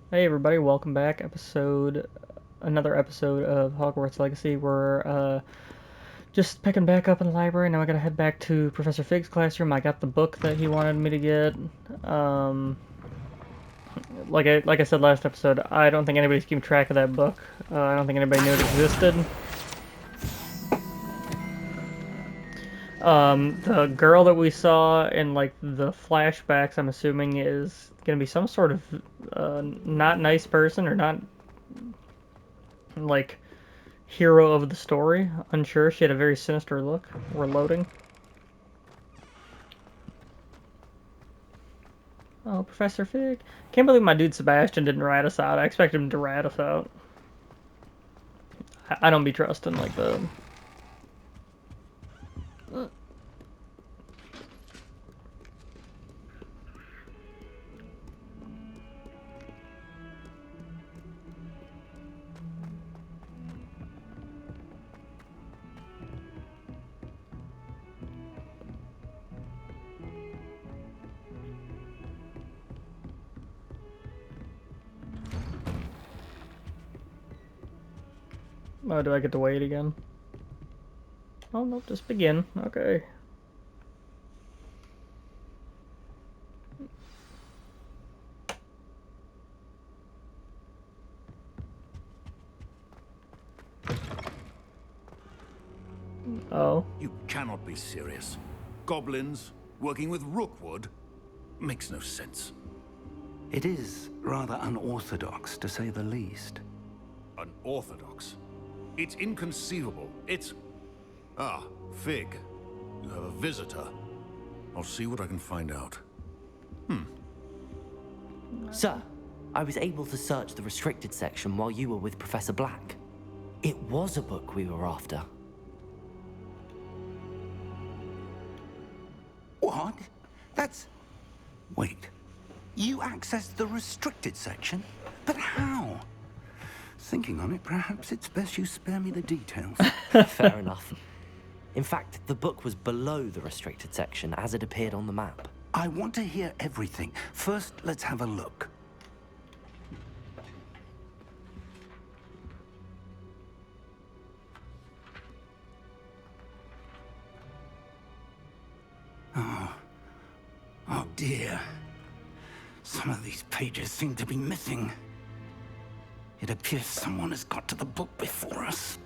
Hey everybody, welcome back. Another episode of Hogwarts Legacy. We're just picking back up in the library. Now I gotta head back to Professor Fig's classroom. I got the book that he wanted me to get. Um, like I said last episode, I don't think anybody's keeping track of that book. I don't think anybody knew it existed. The girl that we saw in like the flashbacks, I'm assuming, is gonna be some sort of not nice person or not like hero of the story. Unsure. She had a very sinister look. We're loading. Oh, Professor Fig. Can't believe my dude Sebastian didn't rat us out. I expected him to rat us out. I don't be trusting like that. Oh, do I get to wait again? Oh, no, just begin. Okay. Oh. You cannot be serious. Goblins working with Rookwood makes no sense. It is rather unorthodox, to say the least. Unorthodox. It's inconceivable. It's... Ah, Fig. You have a visitor. I'll see what I can find out. Sir, I was able to search the restricted section while you were with Professor Black. It was a book we were after. What? That's... Wait. You accessed the restricted section? But how? Thinking on it, perhaps it's best you spare me the details. Fair enough. In fact, the book was below the restricted section as it appeared on the map. I want to hear everything. First, let's have a look. Oh dear. Some of these pages seem to be missing. It appears someone has got to the book before us.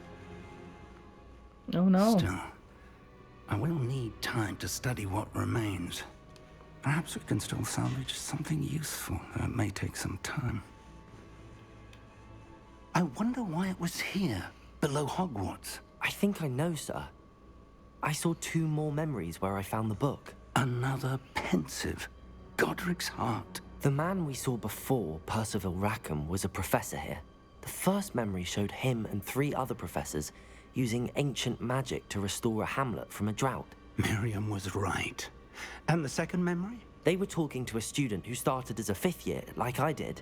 Oh no. Still, I will need time to study what remains. Perhaps we can still salvage something useful, though it may take some time. I wonder why it was here, below Hogwarts. I think I know, sir. I saw 2 more memories where I found the book. Another pensive. Godric's heart. The man we saw before, Percival Rackham, was a professor here. The first memory showed him and 3 other professors using ancient magic to restore a hamlet from a drought. Miriam was right. And the second memory? They were talking to a student who started as a 5th year, like I did.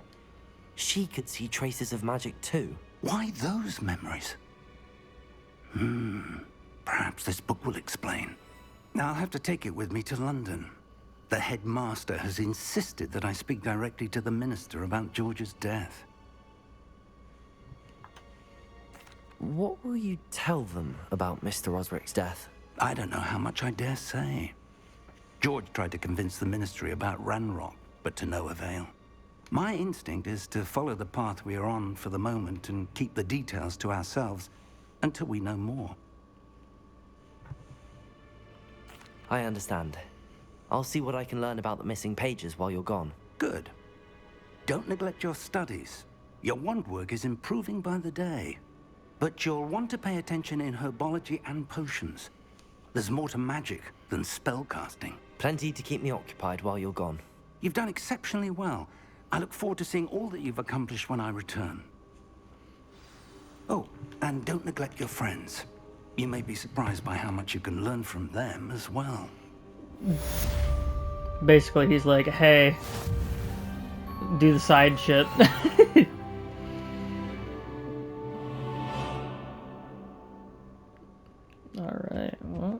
She could see traces of magic too. Why those memories? Perhaps this book will explain. Now I'll have to take it with me to London. The headmaster has insisted that I speak directly to the minister about George's death. What will you tell them about Mr. Osric's death? I don't know how much I dare say. George tried to convince the ministry about Ranrock, but to no avail. My instinct is to follow the path we are on for the moment and keep the details to ourselves until we know more. I understand. I'll see what I can learn about the missing pages while you're gone. Good. Don't neglect your studies. Your wand work is improving by the day. But you'll want to pay attention in herbology and potions. There's more to magic than spellcasting. Plenty to keep me occupied while you're gone. You've done exceptionally well. I look forward to seeing all that you've accomplished when I return. Oh, and don't neglect your friends. You may be surprised by how much you can learn from them as well. Basically, he's like, hey, do the side shit. Alright, well.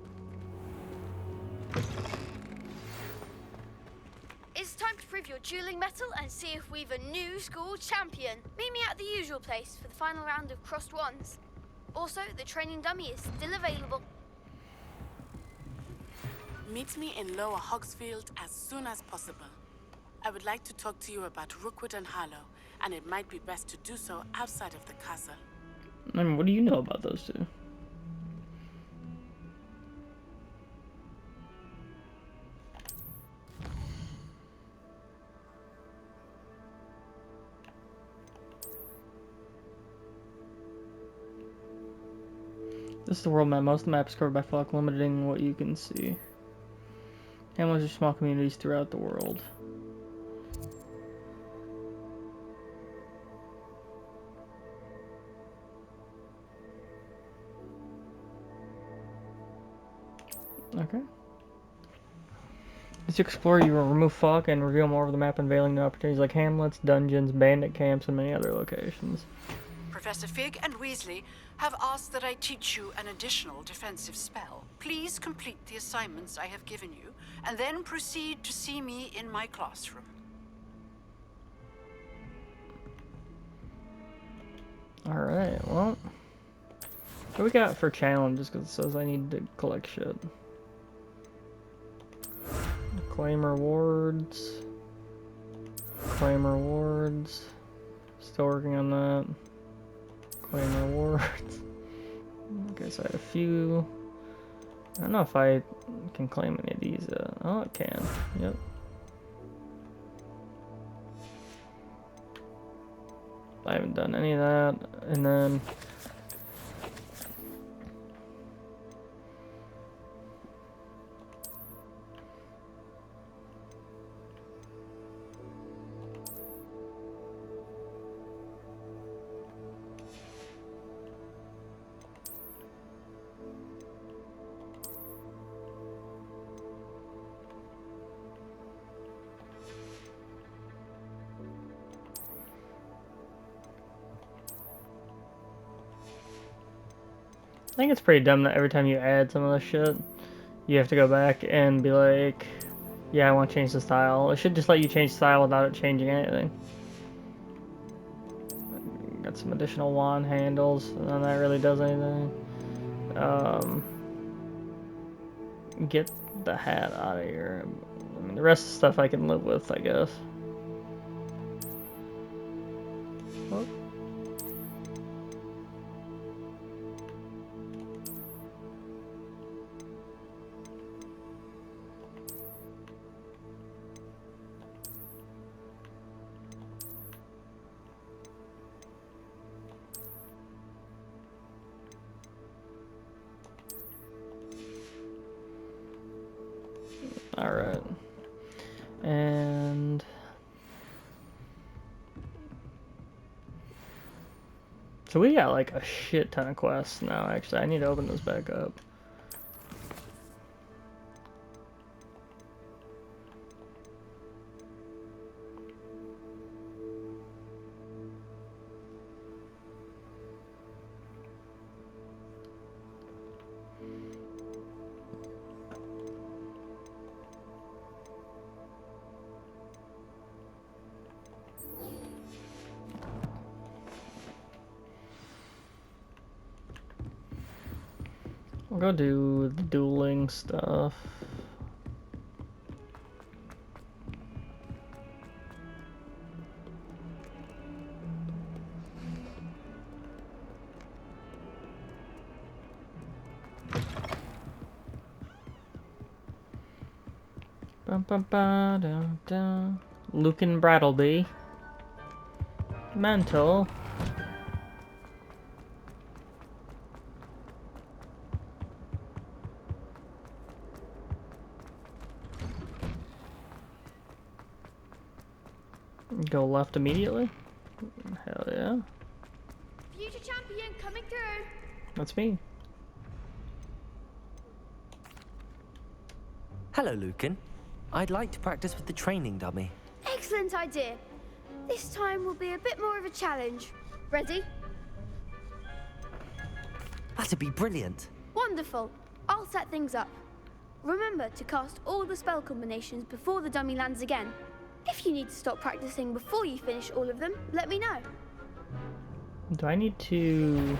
It's time to prove your dueling mettle and and see if we've a new school champion. Meet me at the usual place for the final round of crossed wands. Also, the training dummy is still available. Meet me in Lower Hogsfield as soon as possible. I would like to talk to you about Rookwood and Harlow, and it might be best to do so outside of the castle. I mean, what do you know about those two? This is the world map. Most of the map is covered by fog, limiting what you can see. Hamlets are small communities throughout the world. Okay. As you explore, you will remove fog and reveal more of the map, unveiling new opportunities like hamlets, dungeons, bandit camps, and many other locations. Professor Fig and Weasley have asked that I teach you an additional defensive spell. Please complete the assignments I have given you, and then proceed to see me in my classroom. Alright, well. What do we got for challenges? Because it says I need to collect shit. Claim rewards. Claim rewards. Still working on that. Claim rewards. Okay, so I had a few. I don't know if I can claim any of these. Oh, it can. Yep. I haven't done any of that. And then I think it's pretty dumb that every time you add some of this shit, you have to go back and be like, yeah, I want to change the style. It should just let you change style without it changing anything. Got some additional wand handles, and then that really does anything. Get the hat out of here. I mean, the rest of the stuff I can live with, I guess. Oh. Alright. And so we got like a shit ton of quests now, actually. I need to open this back up. We'll go do the dueling stuff. Bum, bum, ba, da, da. Lucan Brattleby. Mantle. Go left immediately? Hell yeah. Future champion coming through. That's me. Hello, Lucan. I'd like to practice with the training dummy. Excellent idea. This time will be a bit more of a challenge. Ready? That'd be brilliant. Wonderful. I'll set things up. Remember to cast all the spell combinations before the dummy lands again. If you need to stop practicing before you finish all of them, let me know. Do I need to...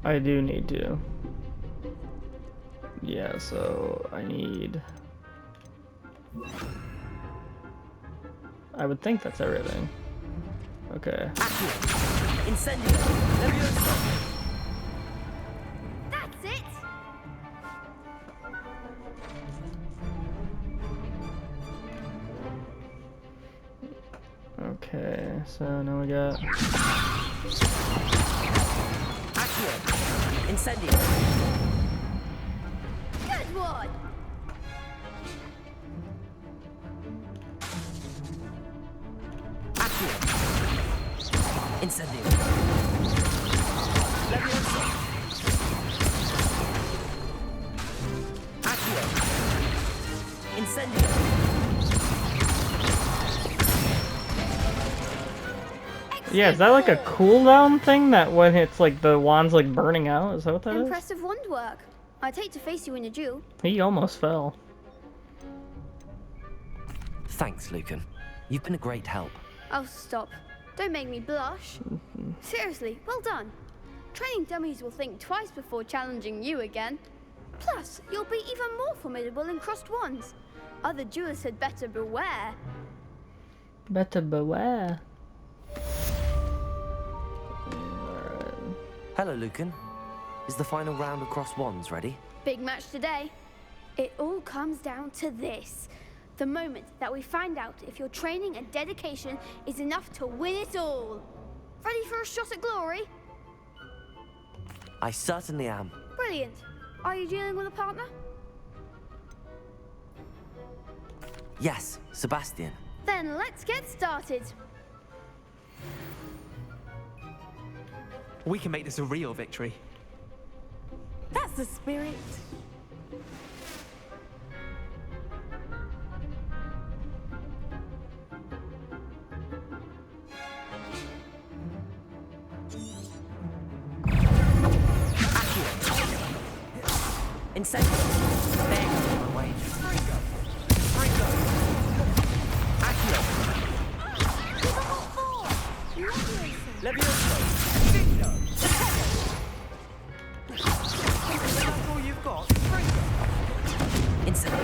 I do need to. Yeah, so I need... I would think that's everything. Okay. That's it! Okay, so now we got... Good one! Yeah, is that like a cooldown thing that when it's like the wand's like burning out? Is that what that is? Impressive wand work. I'd hate to face you in a duel. He almost fell. Thanks, Lucan. You've been a great help. Oh, stop. Don't make me blush. Seriously, well done. Training dummies will think twice before challenging you again. Plus, you'll be even more formidable in crossed wands. Other duelists had better beware. Better beware. Hello, Lucan. Is the final round of crossed wands ready? Big match today. It all comes down to this. The moment that we find out if your training and dedication is enough to win it all. Ready for a shot at glory? I certainly am. Brilliant. Are you dealing with a partner? Yes, Sebastian. Then let's get started. We can make this a real victory. That's the spirit. Incentive. There. My way. That's all you've got? Incentive.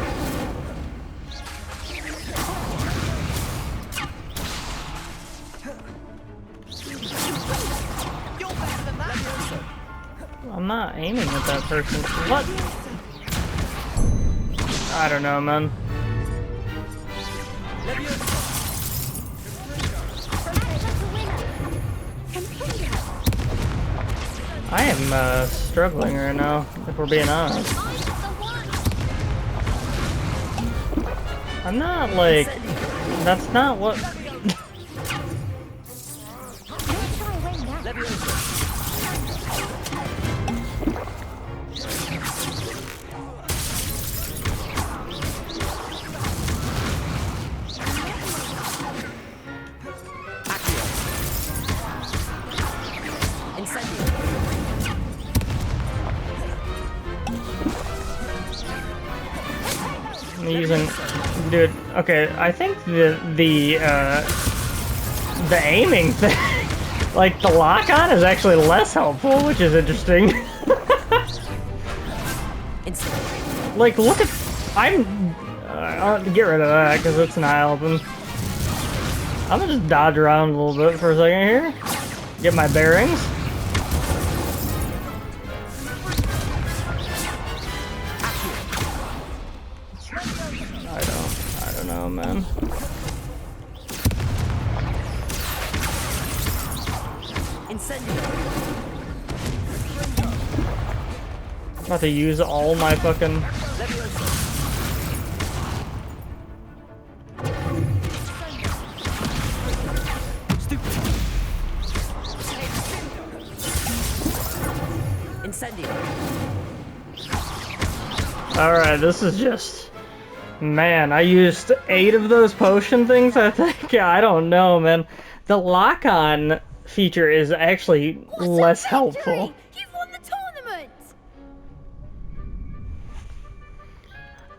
You're better than that. I'm not aiming at that person. What? I don't know, man. I am struggling right now, if we're being honest. I'm not like... That's not what... using, dude. Okay, I think the aiming thing, like the lock on, is actually less helpful, which is interesting. Like, look at, I'll get rid of that because it's not helping. I'm gonna just dodge around a little bit for a second here, get my bearings. I don't know, man. I'm about to use all my fucking... Alright, this is just... Man, I used 8 of those potion things, I think. I don't know, man. The lock-on feature is actually less helpful. You've won the tournament!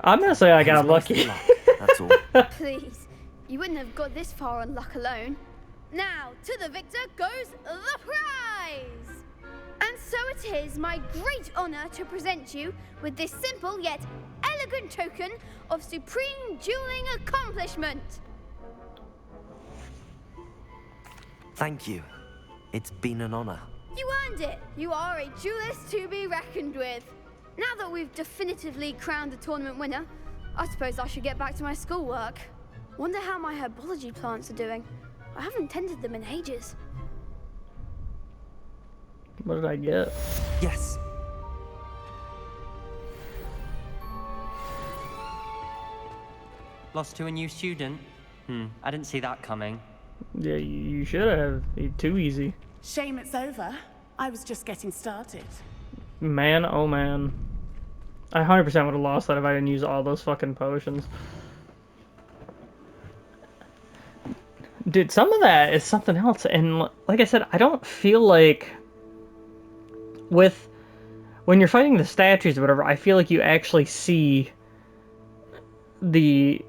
I'm gonna say I got lucky. that's all. Please, you wouldn't have got this far on luck alone. Now, to the victor goes the prize! And so it is my great honor to present you with this simple yet elegant token of supreme dueling accomplishment. Thank you. It's been an honor. You earned it. You are a duelist to be reckoned with. Now that we've definitively crowned the tournament winner, I suppose I should get back to my schoolwork. Wonder how my herbology plants are doing. I haven't tended them in ages. What did I get? Yes. Lost to a new student? I didn't see that coming. Yeah, you should have. Too easy. Shame it's over. I was just getting started. Man, oh man. I 100% would have lost that if I didn't use all those fucking potions. Dude, some of that is something else. And like I said, I don't feel like when you're fighting the statues or whatever, I feel like you actually see that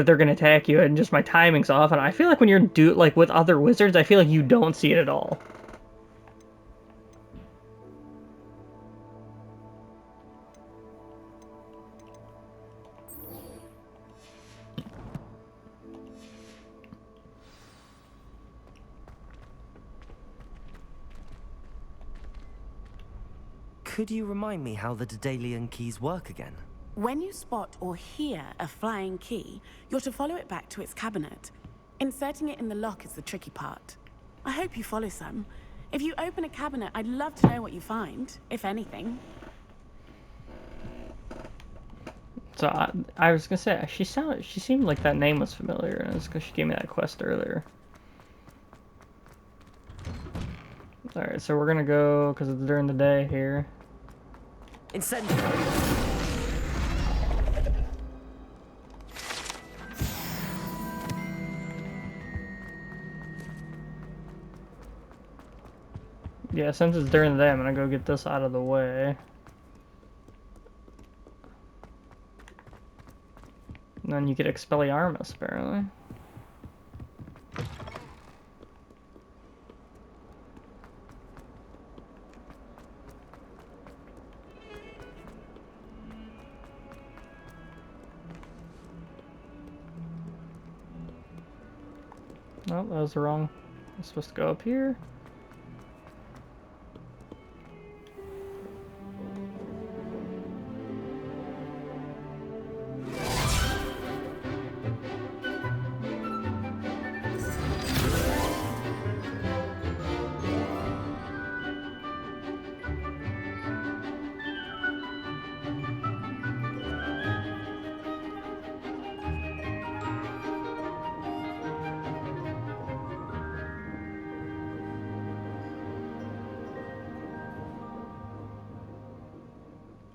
they're gonna attack you, and just my timing's off. And I feel like when you're with other wizards, I feel like you don't see it at all. Could you remind me how the Daedalian keys work again? When you spot or hear a flying key, you're to follow it back to its cabinet. Inserting it in the lock is the tricky part. I hope you follow some. If you open a cabinet, I'd love to know what you find, if anything. So I was gonna say she seemed like that name was familiar, and it's because she gave me that quest earlier. All right, so we're gonna go because it's during the day here. Incendio! Yeah, since it's during the day, I'm gonna go get this out of the way. And then you get Expelliarmus, apparently. Oh, that was the wrong. I'm supposed to go up here.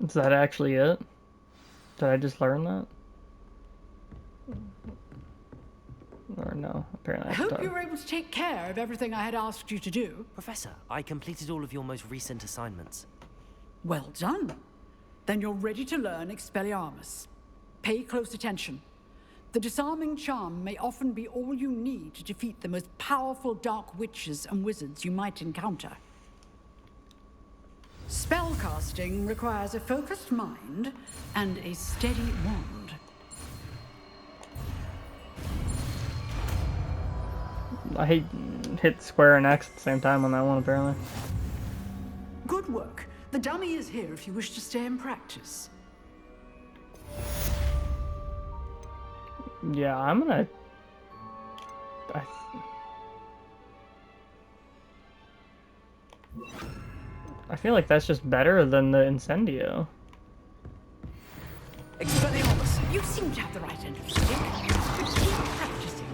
Is that actually it? Did I just learn that? Or no? Apparently I I have hope to. you were able to take care of everything I had asked you to do. Professor, I completed all of your most recent assignments. Well done. Then you're ready to learn Expelliarmus. Pay close attention. The disarming charm may often be all you need to defeat the most powerful dark witches and wizards you might encounter. Spellcasting requires a focused mind and a steady wand. I hit square and X at the same time on that one, apparently. Good work. The dummy is here if you wish to stay and practice. Yeah, I'm gonna. I feel like that's just better than the Incendio. Expelliarmus, you seem to have the right end of the stick. But keep practicing.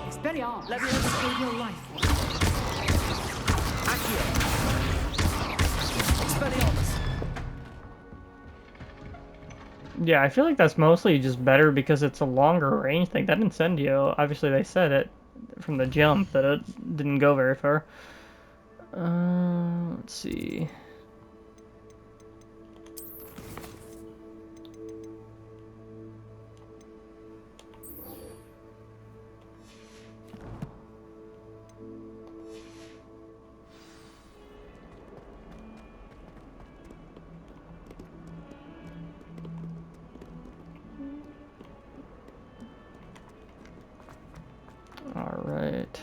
Expelliarmus, let me save your life. Accio. Expelliarmus. Yeah, I feel like that's mostly just better because it's a longer range thing. That Incendio, obviously they said it from the jump that it didn't go very far. Let's see. All right.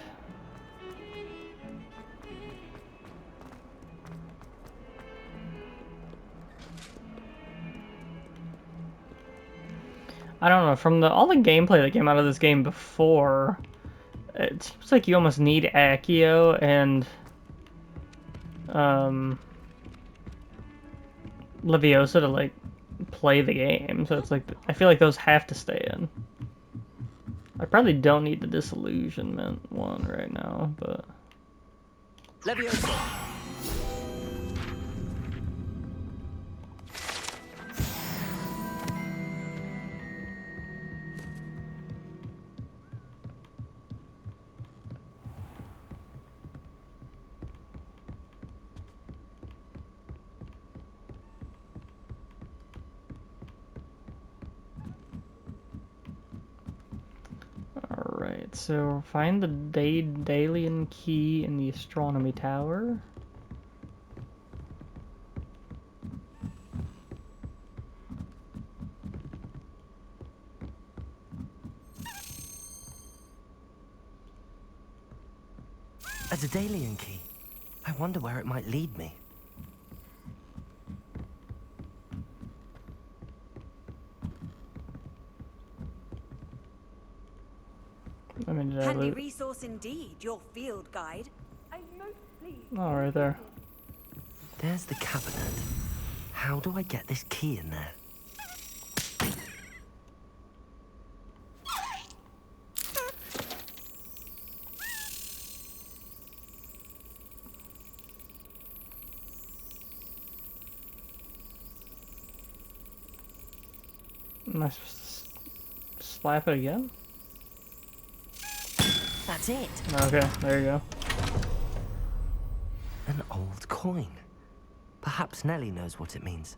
I don't know, from all the gameplay that came out of this game before, it seems like you almost need Accio and Leviosa to like play the game. So it's like I feel like those have to stay in. I probably don't need the disillusionment one right now, but Leviosa. alright, so find the Daedalian key in the astronomy tower. A Daedalian key. I wonder where it might lead me. I mean, did I Handy lose? resource indeed, your field guide. Oh, right there. There's the cabinet. How do I get this key in there? Am I supposed to slap it again? That's it. Okay, there you go. An old coin. Perhaps Nellie knows what it means.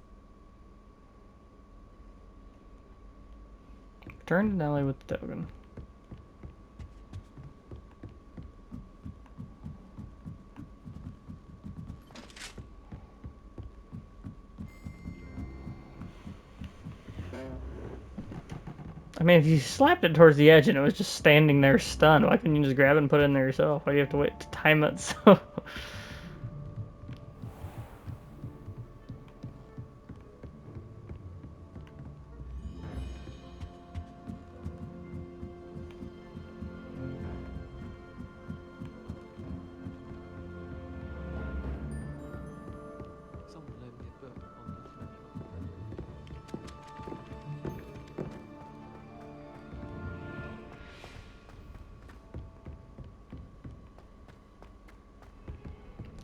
Return to Nelly with the token. I mean, if you slapped it towards the edge and it was just standing there stunned, why couldn't you just grab it and put it in there yourself? Why do you have to wait to time it so?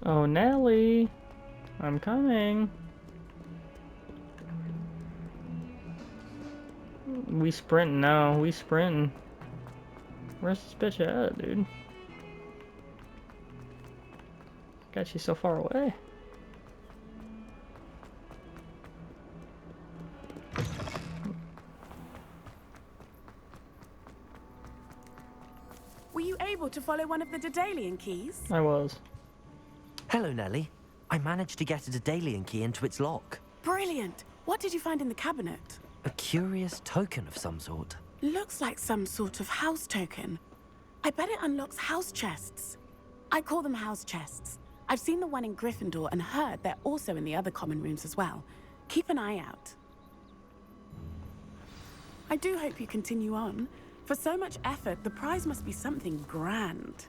Oh, Nelly, I'm coming. We sprinting now. We sprinting. Where's this bitch at, dude? Got you so far away. Were you able to follow one of the Daedalian keys? I was. Hello, Nellie. I managed to get a Daedalian key into its lock. Brilliant. What did you find in the cabinet? A curious token of some sort. Looks like some sort of house token. I bet it unlocks house chests. I call them house chests. I've seen the one in Gryffindor and heard they're also in the other common rooms as well. Keep an eye out. I do hope you continue on. For so much effort, the prize must be something grand.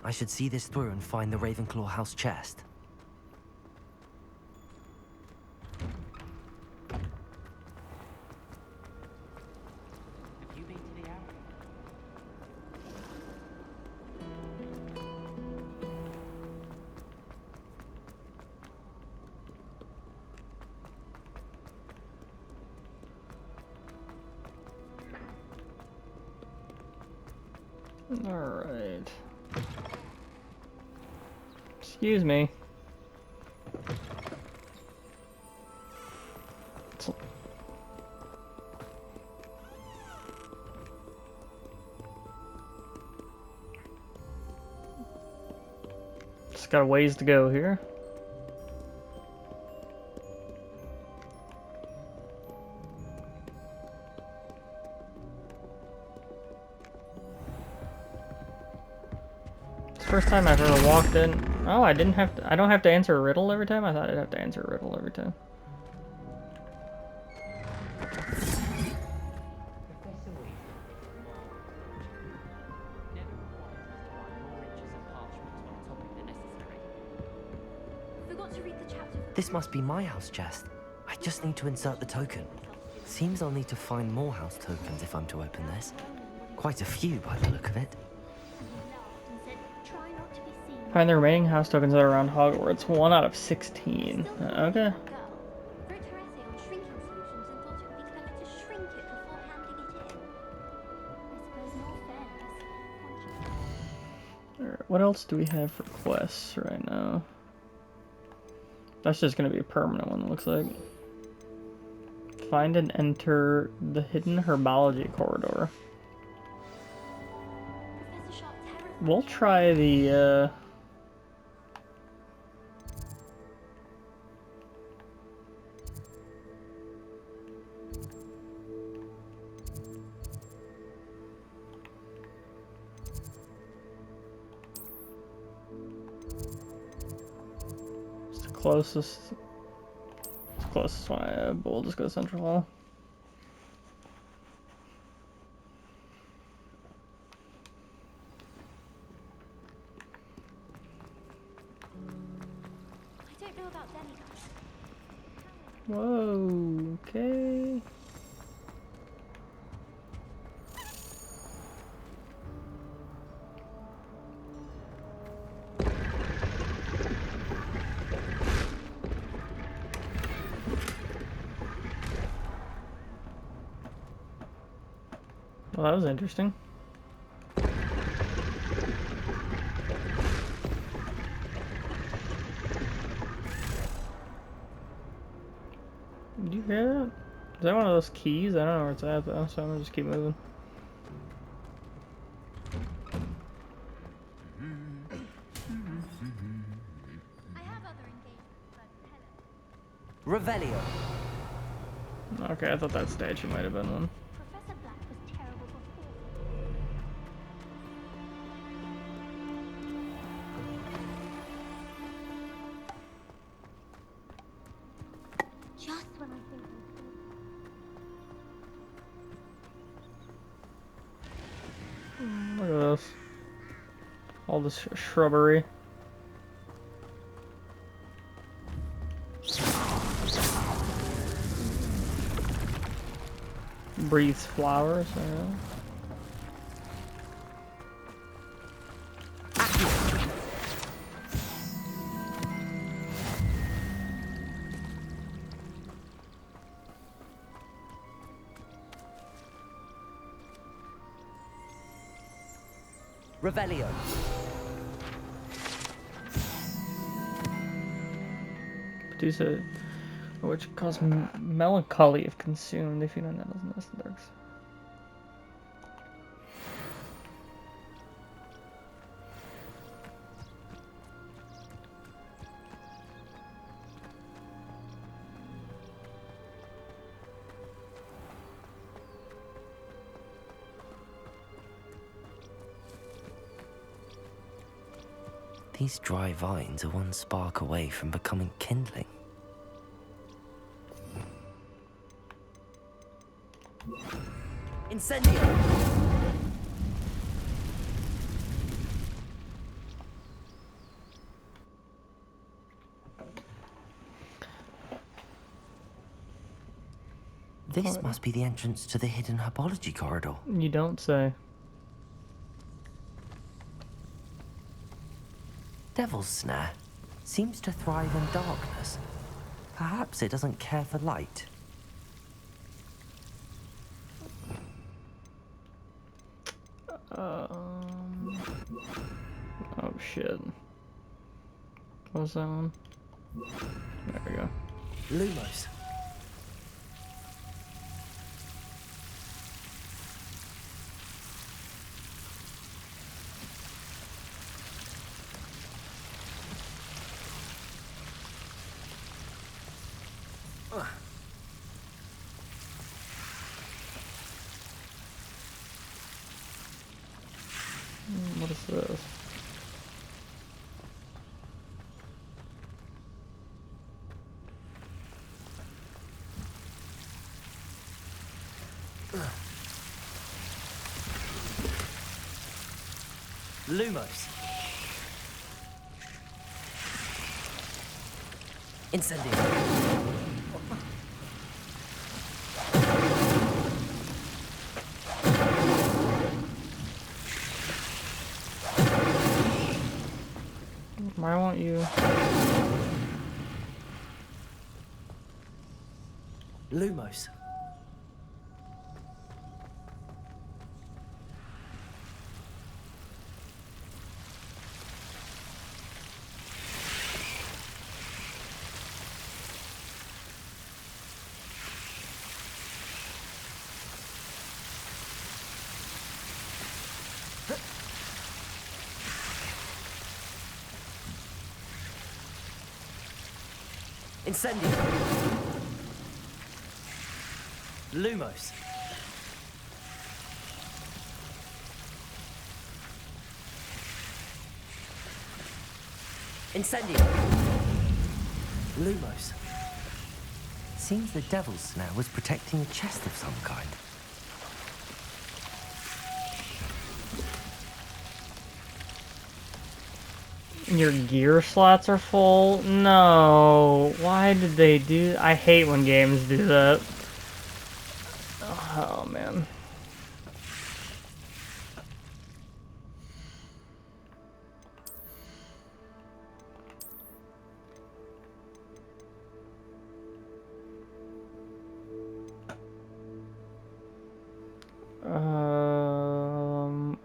I should see this through and find the Ravenclaw house chest. Have you been to the attic? Alright. Excuse me. Just got a ways to go here. First time I've ever walked in. Oh, I didn't have to. I don't have to answer a riddle every time. I thought I'd have to answer a riddle every time. Professor Weasley never requires us to write more inches of parchment on a topic than necessary. Forgot to read the chapter. This must be my house chest. I just need to insert the token. Seems I'll need to find more house tokens if I'm to open this. Quite a few by the look of it. Find the remaining house tokens that are around Hogwarts. 1 out of 16. Okay. Alright, what else do we have for quests right now? That's just gonna be a permanent one, it looks like. Find and enter the hidden herbology corridor. We'll try the, it's the closest one I have, but we'll just go to Central Hall. I don't know about demigods. Whoa, okay. Well, that was interesting. Did you hear that? Is that one of those keys? I don't know where it's at though, so I'm gonna just keep moving. I have other engagements, but hello. Revelio. Okay, I thought that statue might have been one. Professor Black was terrible before. Just when I think Look at this. All this shrubbery. Breathes flowers, yeah. Revelio. Produce a which cause melancholy if consumed. If you know nettles and dust darks. These dry vines are one spark away from becoming kindling. Incendio! This must be the entrance to the hidden herbology corridor. You don't say. Devil's Snare seems to thrive in darkness. Perhaps it doesn't care for light. Oh shit. What was that one? There we go. Lumos. What is this? Lumos. Incendio. Why won't you? Lumos. Incendio. Lumos. Incendio. Lumos. Seems the devil's snare was protecting a chest of some kind. Your gear slots are full? No. Why did they do... I hate when games do that. Oh, man.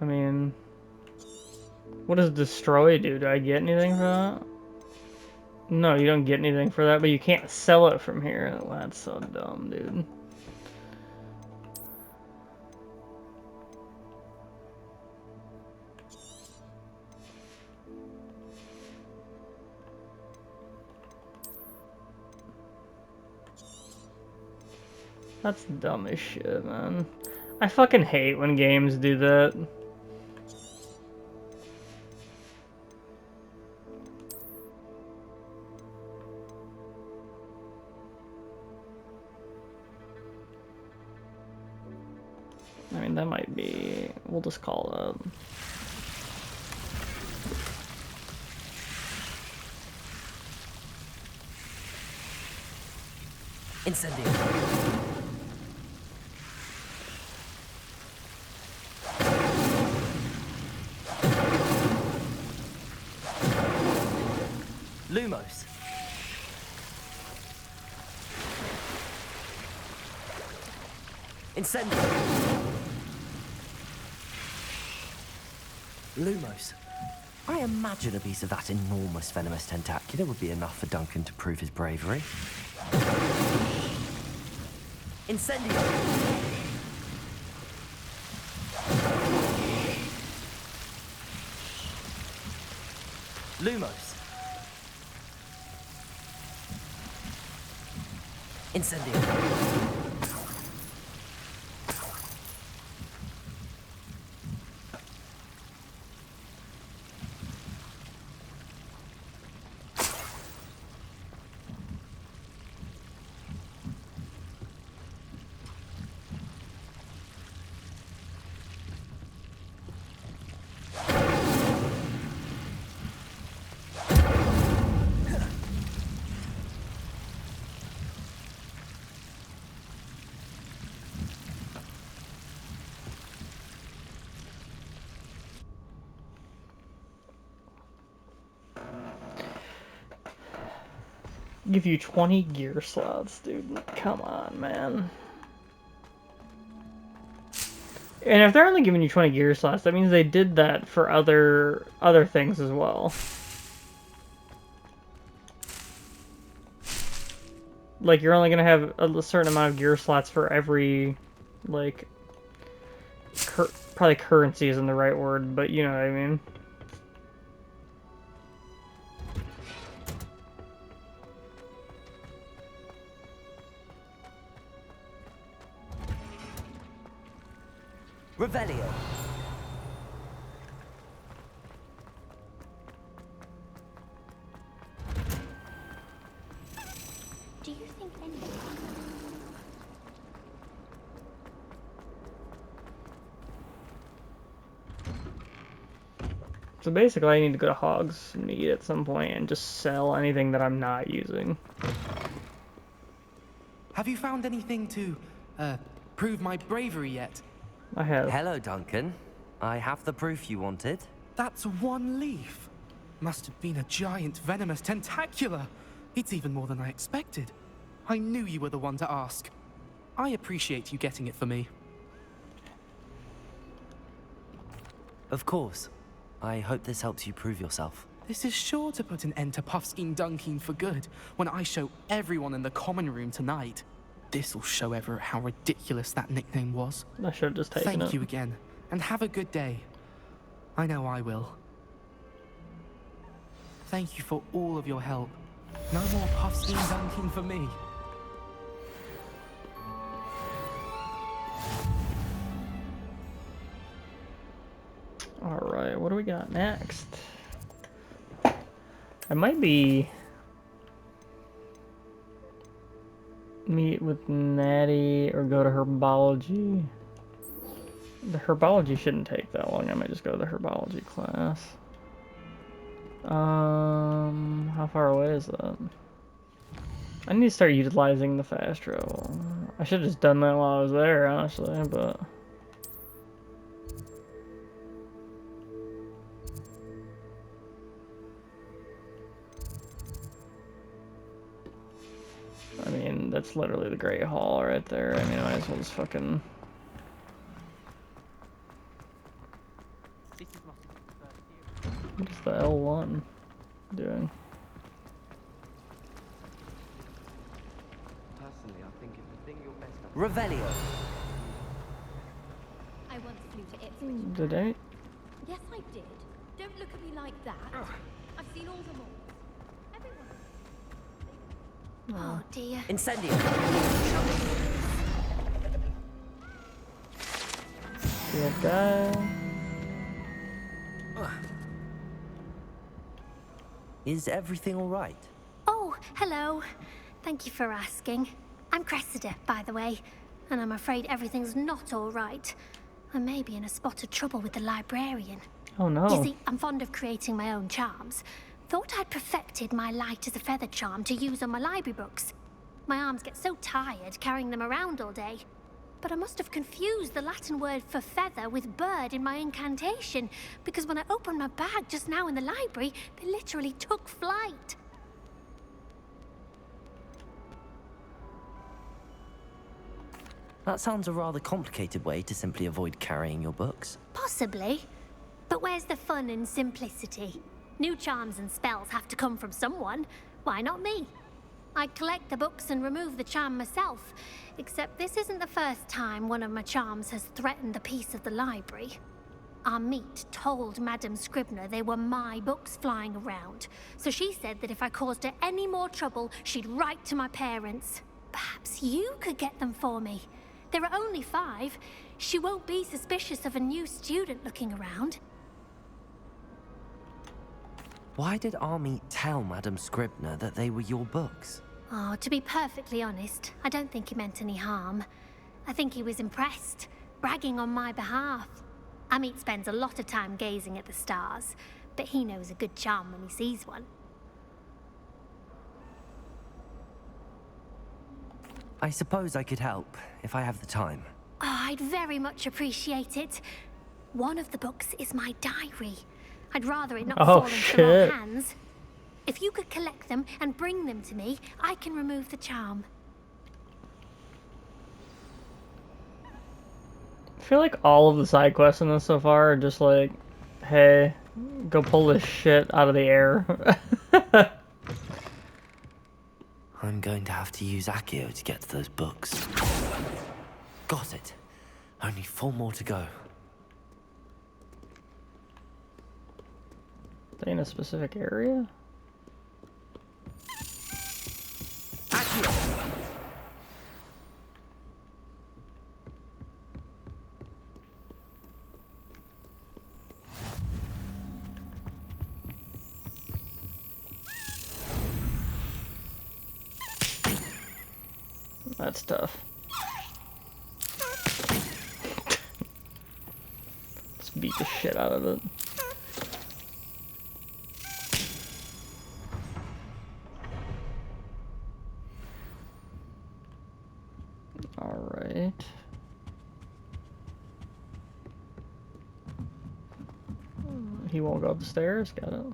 I mean... What does destroy do? Do I get anything for that? No, you don't get anything for that, but you can't sell it from here. Oh, that's so dumb, dude. That's dumb as shit, man. I fucking hate when games do that. I mean, that might be... We'll just call it. Incendio. Lumos. Incendio. Lumos. I imagine a piece of that enormous venomous tentacula would be enough for Duncan to prove his bravery. Incendio. Lumos. Incendio. Give you 20 gear slots, dude. Come on, man. And if they're only giving you 20 gear slots, that means they did that for other things as well. Like, you're only gonna have a certain amount of gear slots for every, like, probably currency isn't the right word, but you know what I mean. Revelio. Do you think anyone... So basically, I need to go to Hogsmeade at some point and just sell anything that I'm not using. Have you found anything to, prove my bravery yet? I have. Hello, Duncan. I have the proof you wanted. That's one leaf. Must have been a giant venomous tentacula. It's even more than I expected. I knew you were the one to ask. I appreciate you getting it for me. Of course. I hope this helps you prove yourself. This is sure to put an end to Puffskein Dunkin for good when I show everyone in the common room tonight. This'll show Everett how ridiculous that nickname was. I should have just taken it. Thank you again, and have a good day. I know I will. Thank you for all of your help. No more Puffskein Dunkin for me. Alright, what do we got next? I might be... meet with Natty or go to Herbology. The Herbology shouldn't take that long. I might just go to the Herbology class. How far away is that? I need to start utilizing the fast travel. I should have just done that while I was there, honestly, but... I mean, that's literally the Great Hall right there. I mean, I might as well just fucking... What is the L1 doing? Personally, I think it's the thing you're best at. Revelio. I once flew to Ipswich. Did I? Yes, I did. Don't look at me like that. I've seen all the malls. Everyone. Oh dear. Incendio. That guy. Is everything all right? Oh, hello. Thank you for asking. I'm Cressida, by the way, and I'm afraid everything's not all right. I may be in a spot of trouble with the librarian. Oh no. You see, I'm fond of creating my own charms. Thought I'd perfected my light as a feather charm to use on my library books. My arms get so tired carrying them around all day. But I must have confused the Latin word for feather with bird in my incantation, because when I opened my bag just now in the library, they literally took flight. That sounds a rather complicated way to simply avoid carrying your books. Possibly. But where's the fun in simplicity? New charms and spells have to come from someone. Why not me? I collect the books and remove the charm myself, except this isn't the first time one of my charms has threatened the peace of the library. Our meet told Madame Scribner they were my books flying around, so she said that if I caused her any more trouble, she'd write to my parents. Perhaps you could get them for me. There are only 5. She won't be suspicious of a new student looking around. Why did Army tell Madame Scribner that they were your books? Oh, to be perfectly honest, I don't think he meant any harm. I think he was impressed, bragging on my behalf. Amit spends a lot of time gazing at the stars, but he knows a good charm when he sees one. I suppose I could help, if I have the time. Oh, I'd very much appreciate it. One of the books is my diary. I'd rather it not fall into the wrong hands. If you could collect them and bring them to me, I can remove the charm. I feel like all of the side quests in this so far are just like, hey, go pull this shit out of the air. I'm going to have to use Accio to get to those books. Got it. Only 4 more to go. They in a specific area? Accio! That's tough. Let's beat the shit out of it. He won't go up the stairs. Got it.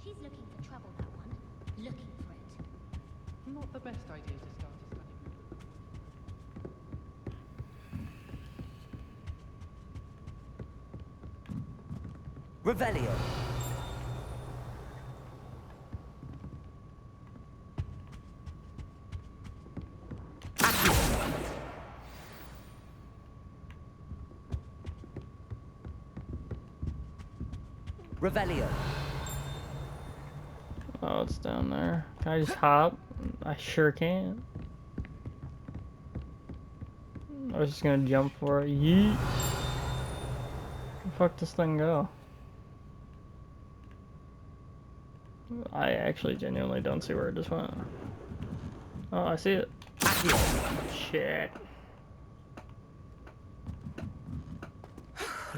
She's looking for trouble, that one. Looking for it. Not the best idea to start a study. Revelio. Revelio. Oh, it's down there. Can I just hop? I sure can. I was just gonna jump for it. Yeet. Where the fuck does this thing go? I actually genuinely don't see where it just went. Oh, I see it. Shit.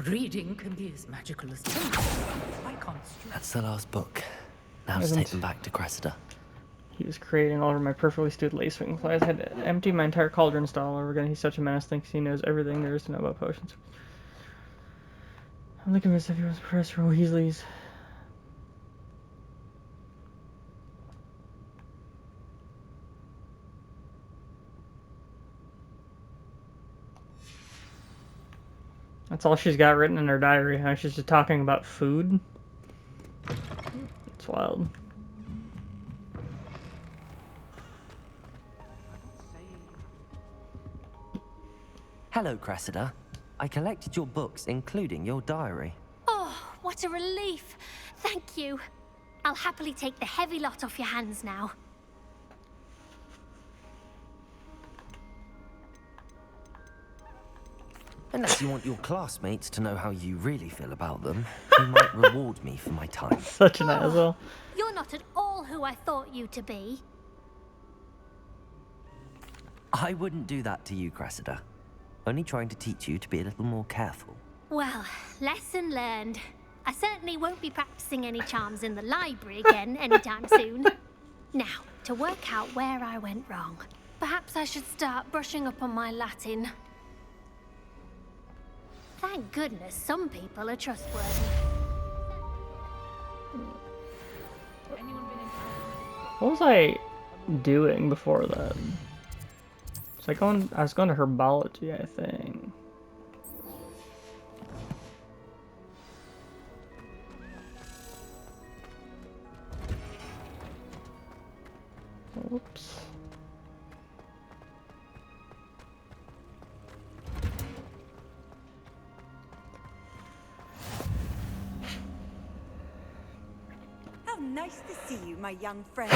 Reading can be as magical as painting. I can't stress. That's the last book. Now to take them back to Cressida. He was creating all over my perfectly stewed lace-wing flies. I had to empty my entire cauldron stall over again. He's such a menace, thinks he knows everything there is to know about potions. I'm convinced if he was Professor Weasley's. That's all she's got written in her diary, huh? She's just talking about food. It's wild. Hello, Cressida. I collected your books, including your diary. Oh, what a relief. Thank you. I'll happily take the heavy lot off your hands now. Unless you want your classmates to know how you really feel about them, you might reward me for my time. Such an asshole. You're not at all who I thought you to be. I wouldn't do that to you, Cressida. Only trying to teach you to be a little more careful. Well, lesson learned. I certainly won't be practicing any charms in the library again anytime soon. Now, to work out where I went wrong. Perhaps I should start brushing up on my Latin. Thank goodness some people are trustworthy. What was I doing before that? I was going to Herbology, I think. Oops. How nice to see you, my young friend.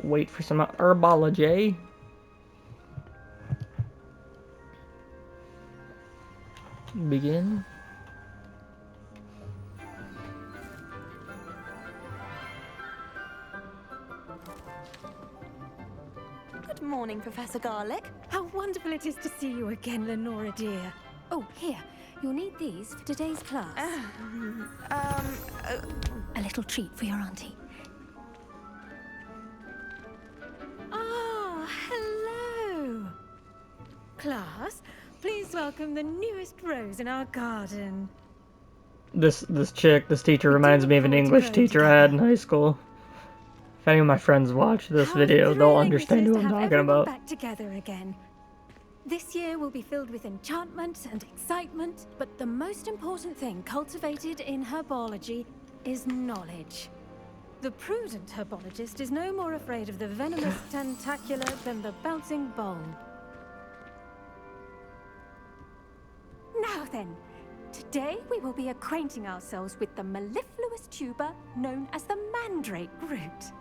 Wait for some Herbology. Begin. Good morning, Professor Garlick. How wonderful it is to see you again, Lenora dear. Oh, here. You'll need these for today's class. A little treat for your auntie. Ah, hello. Class, please welcome the newest rose in our garden. This teacher reminds me of an English teacher I had in high school. If any of my friends watch this video, they'll understand who I'm talking about. Back together again. This year will be filled with enchantment and excitement, but the most important thing cultivated in herbology is knowledge. The prudent herbologist is no more afraid of the venomous tentacular than the bouncing bowl. Now then, today we will be acquainting ourselves with the mellifluous tuber known as the mandrake root.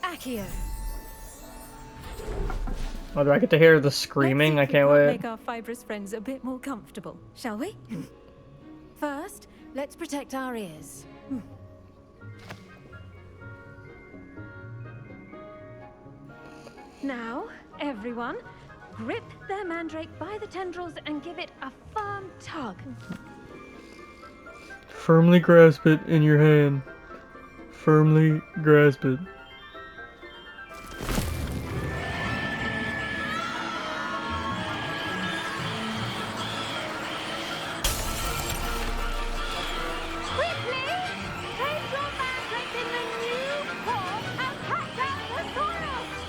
Accio. Oh, do I get to hear the screaming? I can't wait. Make our fibrous friends a bit more comfortable, shall we? First, let's protect our ears. Now, everyone, grip their mandrake by the tendrils and give it a firm tug. Firmly grasp it in your hand. Firmly grasp it.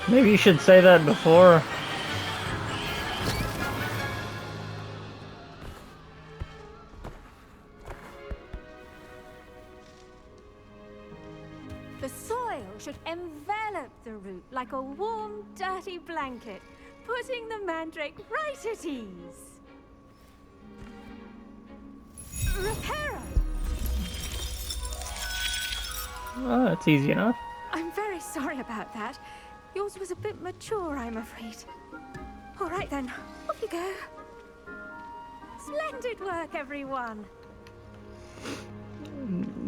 Maybe you should say that before. The soil should envelop the root like a warm, dirty blanket, putting the mandrake right at ease. Reparo! Oh, that's easy enough. I'm very sorry about that. Yours was a bit mature, I'm afraid. All right then, off you go. Splendid work, everyone.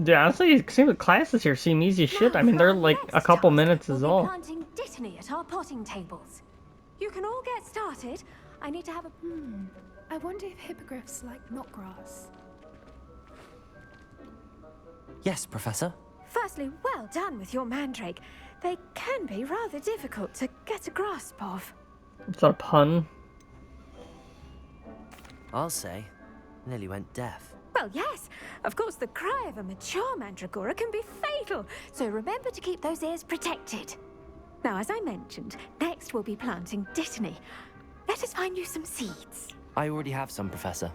Yeah, honestly, it seems the classes here seem easy as shit. I mean, they're like a couple minutes is all. Planting dittany at our potting tables. You can all get started. I need to have a... I wonder if hippogriffs like knotgrass. Yes, Professor. Firstly, well done with your mandrake. They can be rather difficult to get a grasp of. It's a pun. I'll say. Nearly went deaf. Well, yes. Of course, the cry of a mature mandragora can be fatal, so remember to keep those ears protected. Now, as I mentioned, next we'll be planting dittany. Let us find you some seeds. I already have some, Professor.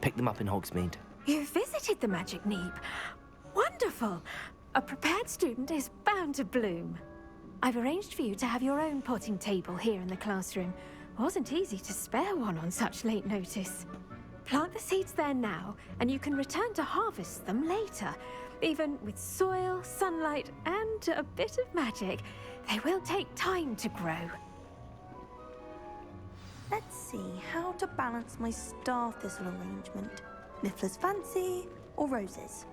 Picked them up in Hogsmeade. You visited the Magic Neep. Wonderful. A prepared student is bound to bloom. I've arranged for you to have your own potting table here in the classroom. Wasn't easy to spare one on such late notice. Plant the seeds there now, and you can return to harvest them later. Even with soil, sunlight, and a bit of magic, they will take time to grow. Let's see how to balance my star thistle arrangement. Niffler's fancy or roses?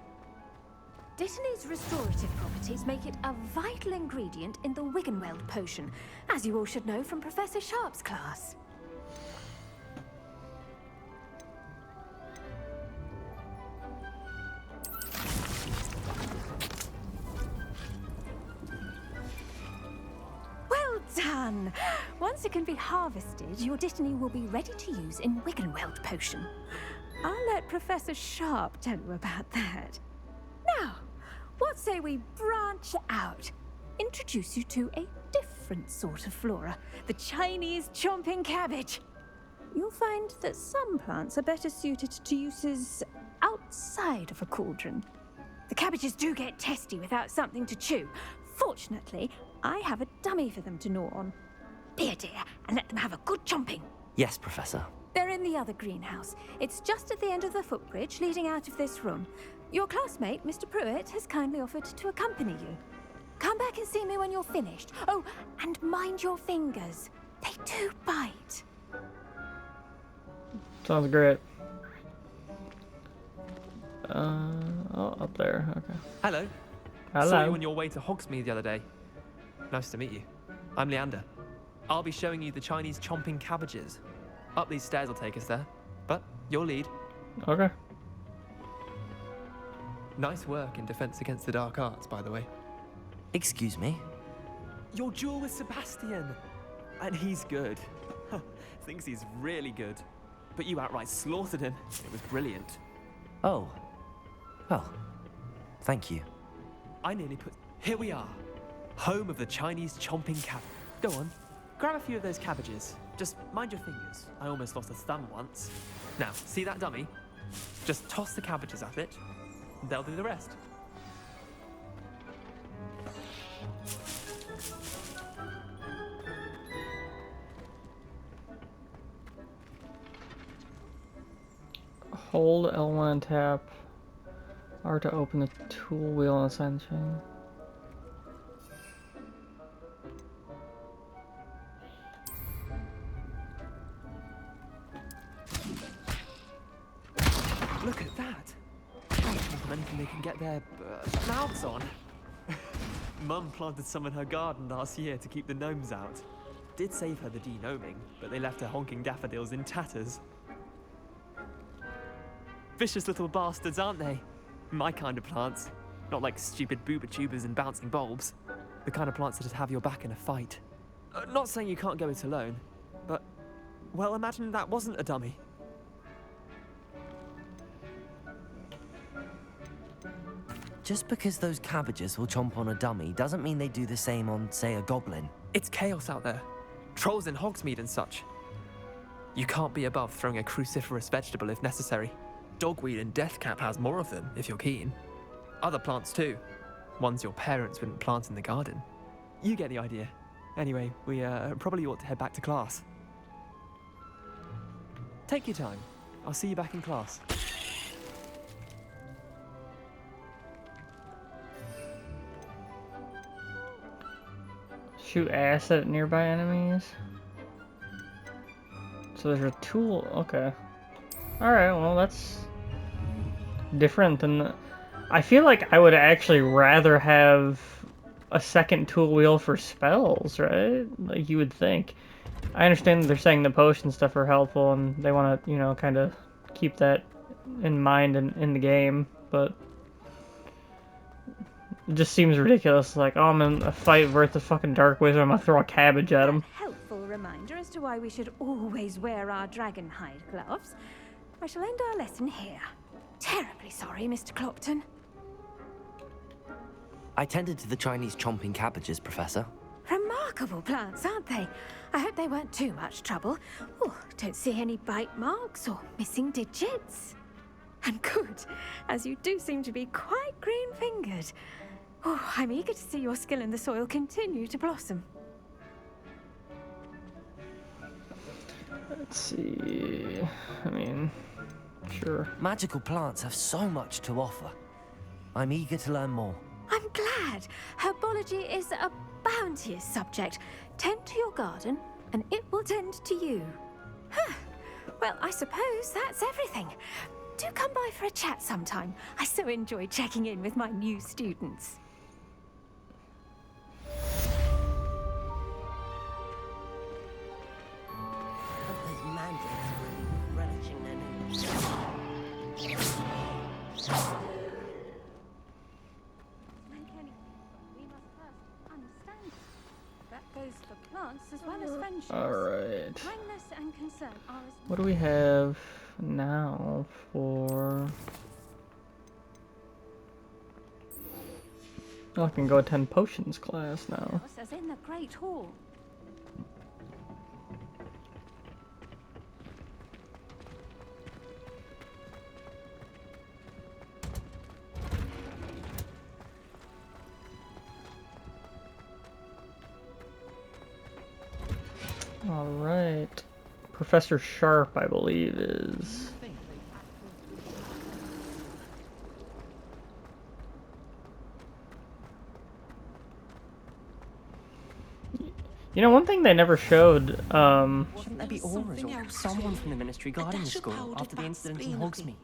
Dittany's restorative properties make it a vital ingredient in the Wiggenweld potion, as you all should know from Professor Sharp's class. Well done! Once it can be harvested, your dittany will be ready to use in Wiggenweld potion. I'll let Professor Sharp tell you about that. Now, what say we branch out? Introduce you to a different sort of flora, the Chinese chomping cabbage. You'll find that some plants are better suited to uses outside of a cauldron. The cabbages do get testy without something to chew. Fortunately, I have a dummy for them to gnaw on. Be a dear and let them have a good chomping. Yes, Professor. They're in the other greenhouse. It's just at the end of the footbridge leading out of this room. Your classmate, Mr. Pruitt, has kindly offered to accompany you. Come back and see me when you're finished. Oh, and mind your fingers. They do bite. Sounds great. Oh, up there. Okay. Hello. Hello. Saw you on your way to Hogsmeade the other day. Nice to meet you. I'm Leander. I'll be showing you the Chinese chomping cabbages. Up these stairs will take us there, but you'll lead. Okay. Nice work in Defense Against the Dark Arts, by the way. Excuse me? Your duel with Sebastian. And he's good. Thinks he's really good. But you outright slaughtered him. It was brilliant. Oh. Well, thank you. I nearly put... Here we are. Home of the Chinese chomping cabbage. Go on. Grab a few of those cabbages. Just mind your fingers. I almost lost a thumb once. Now, see that dummy? Just toss the cabbages at it. They'll do the rest. Hold L1 and tap R to open the tool wheel on the side of the chain. Look at that. More than anything they can get their mouths on. Mum planted some in her garden last year to keep the gnomes out. did save her the denoming, but they left her honking daffodils in tatters. Vicious little bastards, aren't they? My kind of plants. Not like stupid booba tubers and bouncing bulbs. The kind of plants that'd have your back in a fight. Not saying you can't go it alone, but, well, imagine that wasn't a dummy. Just because those cabbages will chomp on a dummy doesn't mean they do the same on, say, a goblin. It's chaos out there. Trolls in Hogsmeade and such. You can't be above throwing a cruciferous vegetable if necessary. Dogweed and Deathcap has more of them, if you're keen. Other plants too. Ones your parents wouldn't plant in the garden. You get the idea. Anyway, we probably ought to head back to class. Take your time. I'll see you back in class. Shoot acid at nearby enemies. So there's a tool. Okay. Alright, well that's different than I feel like I would actually rather have a second tool wheel for spells, right? Like you would think. I understand that they're saying the potion stuff are helpful and they want to, you know, kind of keep that in mind in the game, but it just seems ridiculous. Like, oh, I'm in a fight versus a fucking dark wizard, I'm gonna throw a cabbage at him. Helpful reminder as to why we should always wear our dragon hide gloves. I shall end our lesson here. Terribly sorry, Mr. Clopton. I tended to the Chinese chomping cabbages, Professor. Remarkable plants, aren't they? I hope they weren't too much trouble. Oh, don't see any bite marks or missing digits. And good, as you do seem to be quite green-fingered. Oh, I'm eager to see your skill in the soil continue to blossom. Let's see. I mean, sure. Magical plants have so much to offer. I'm eager to learn more. I'm glad. Herbology is a bounteous subject. Tend to your garden, and it will tend to you. Huh. Well, I suppose that's everything. Do come by for a chat sometime. I so enjoy checking in with my new students. As well as friendships. Alright. Kindness and concern are as What do we have now for... Oh, I can go attend potions class now. as in the Great Hall. Alright. Professor Sharp, I believe, is... You know, one thing they never showed, Shouldn't there be auras or someone from the Ministry guarding the school after the incident in Hogsmeade?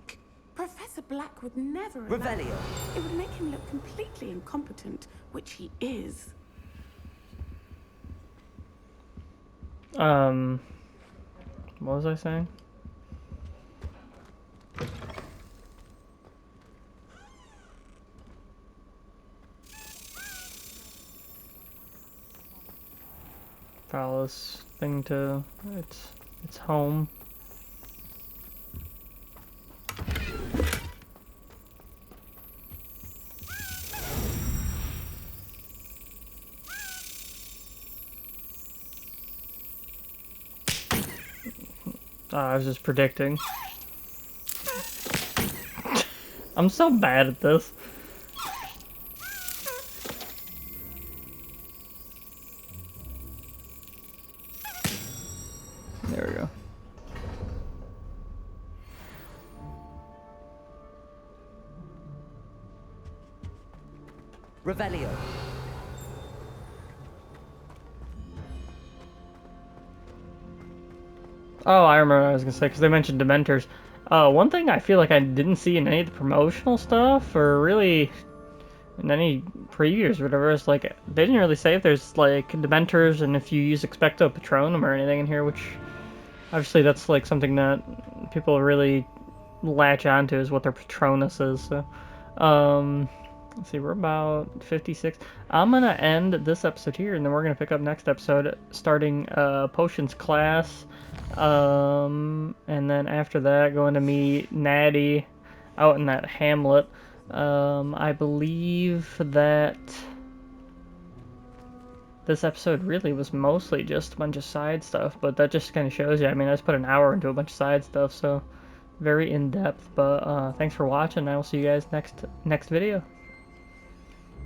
Professor Black would never allow- Revelio. It would make him look completely incompetent, which he is. what was I saying? Follow this thing to its home. I was just predicting. I'm so bad at this. There we go. Revelio. Oh, I remember what I was gonna say, because they mentioned Dementors. One thing I feel like I didn't see in any of the promotional stuff, or really in any previews or whatever, it's like they didn't really say if there's like Dementors and if you use Expecto Patronum or anything in here, which obviously that's like something that people really latch onto is what their Patronus is. So, let's see, we're about 56. I'm gonna end this episode here, and then we're gonna pick up next episode, starting Potions class, and then after that going to meet Natty out in that hamlet. I believe that this episode really was mostly just a bunch of side stuff, but that just kind of shows you. I mean, I just put an hour into a bunch of side stuff, so very in-depth. But thanks for watching. I will see you guys next video.